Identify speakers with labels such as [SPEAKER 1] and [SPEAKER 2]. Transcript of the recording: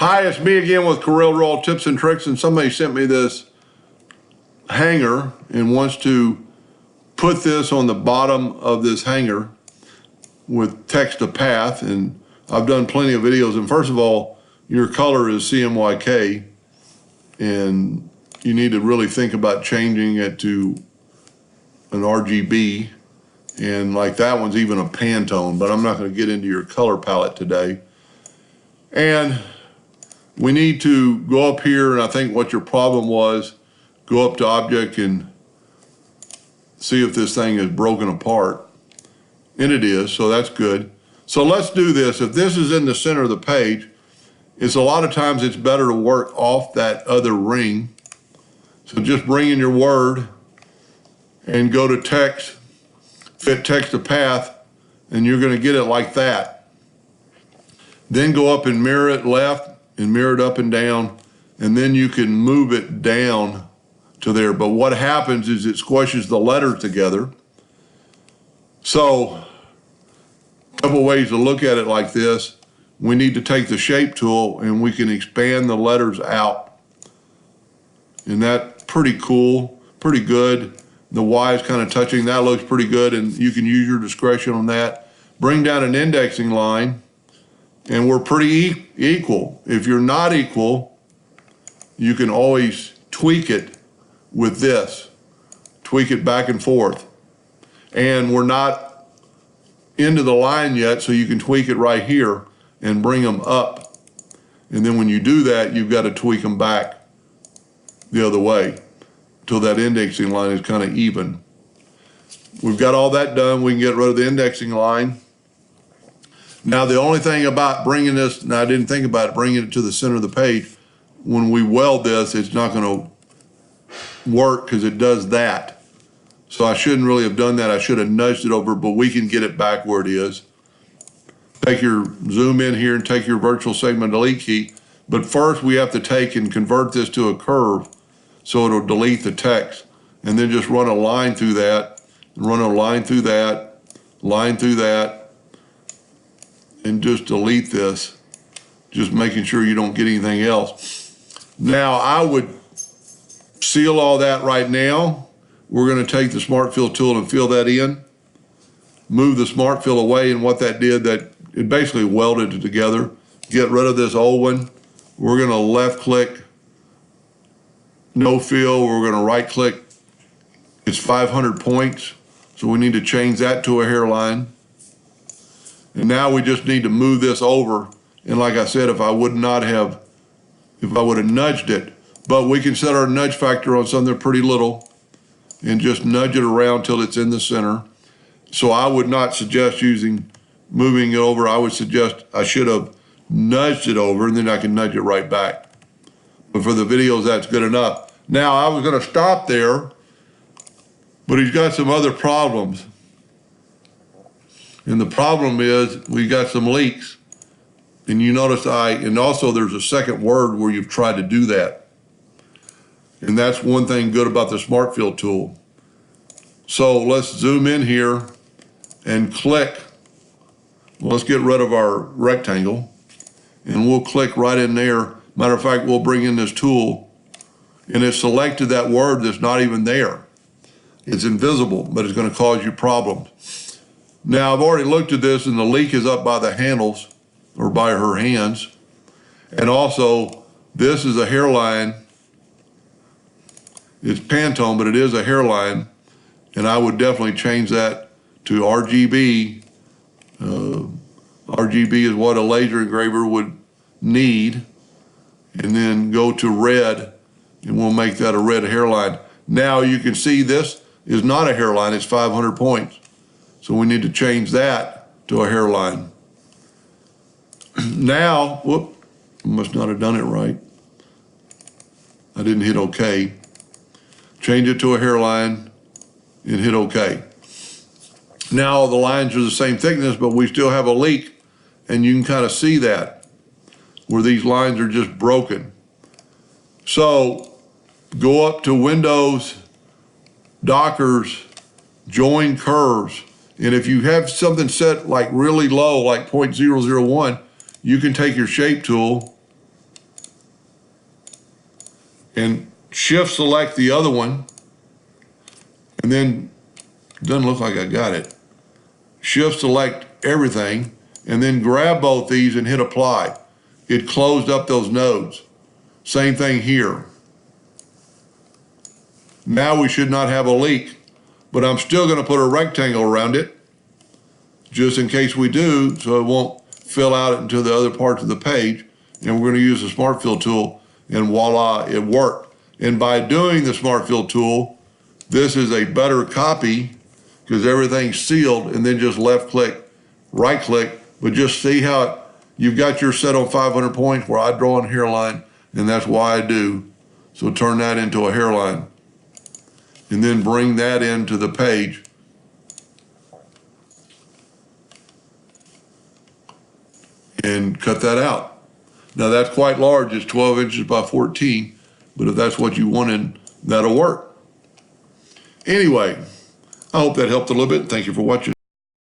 [SPEAKER 1] Hi, it's me again with Corel Roll Tips and Tricks, and somebody sent me this hanger and wants to put this on the bottom of this hanger with text to path, and I've done plenty of videos. And first of all, your color is CMYK, and you need to really think about changing it to an RGB, and like that one's even a Pantone, but I'm not going to get into your color palette today. And we need to go up here, and I think what your problem was, go up to Object and see if this thing is broken apart. And it is, so that's good. So let's do this. If this is in the center of the page, it's a lot of times it's better to work off that other ring. So just bring in your word and go to text, fit text to path, and you're going to get it like that. Then go up and mirror it left and mirror it up and down, and then you can move it down to there. But what happens is it squishes the letters together. So a couple ways to look at it like this. We need to take the shape tool and we can expand the letters out. And that's pretty cool, pretty good. The Y is kind of touching, that looks pretty good, and you can use your discretion on that. Bring down an indexing line, and we're pretty equal. If you're not equal, you can always tweak it with this. Tweak it back and forth. And we're not into the line yet, so you can tweak it right here and bring them up. And then when you do that, you've got to tweak them back the other way till that indexing line is kind of even. We've got all that done. We can get rid of the indexing line. Now, the only thing about bringing this, and I didn't think about it, bringing it to the center of the page, when we weld this, it's not going to work because it does that. So I shouldn't really have done that. I should have nudged it over, but we can get it back where it is. Take your zoom in here and take your virtual segment delete key. But first, we have to take and convert this to a curve so it'll delete the text. And then just run a line through that, and run a line through that, line through that, and just delete this, just making sure you don't get anything else. Now, I would seal all that right now. We're going to take the Smart Fill tool and fill that in, move the Smart Fill away, and what that did, that it basically welded it together. Get rid of this old one. We're going to left click, no fill. We're going to right click. It's 500 points, so we need to change that to a hairline. And now we just need to move this over. And like I said, if I would have nudged it, but we can set our nudge factor on something pretty little and just nudge it around till it's in the center. So I would not suggest moving it over. I would suggest I should have nudged it over, and then I can nudge it right back. But for the videos, that's good enough. Now, I was going to stop there, but he's got some other problems. And the problem is we got some leaks. And you notice and also there's a second word where you've tried to do that. And that's one thing good about the Smart Fill tool. So let's zoom in here and click. Well, let's get rid of our rectangle. And we'll click right in there. Matter of fact, we'll bring in this tool. And it selected that word that's not even there. It's invisible, but it's going to cause you problems. Now, I've already looked at this, and the leak is up by the handles, or by her hands. And also, this is a hairline. It's Pantone, but it is a hairline. And I would definitely change that to RGB. RGB is what a laser engraver would need. And then go to red, and we'll make that a red hairline. Now, you can see this is not a hairline. It's 500 points. So we need to change that to a hairline. Now, whoop, must not have done it right. I didn't hit OK. Change it to a hairline and hit OK. Now the lines are the same thickness, but we still have a leak, and you can kind of see that, where these lines are just broken. So go up to Windows, Dockers, Join Curves. And if you have something set like really low, like 0.001, you can take your shape tool and shift select the other one, and then, doesn't look like I got it. Shift select everything, and then grab both these and hit apply. It closed up those nodes. Same thing here. Now we should not have a leak, but I'm still going to put a rectangle around it just in case we do, so it won't fill out into the other parts of the page. And we're going to use the Smart Fill tool, and voila, it worked. And by doing the Smart Fill tool, this is a better copy because everything's sealed, and then just left click, right click, but just see how you've got your set on 500 points where I draw a hairline, and that's why I do. So turn that into a hairline. And then bring that into the page. And cut that out. Now that's quite large, it's 12 inches by 14, but if that's what you wanted, that'll work. Anyway, I hope that helped a little bit. Thank you for watching.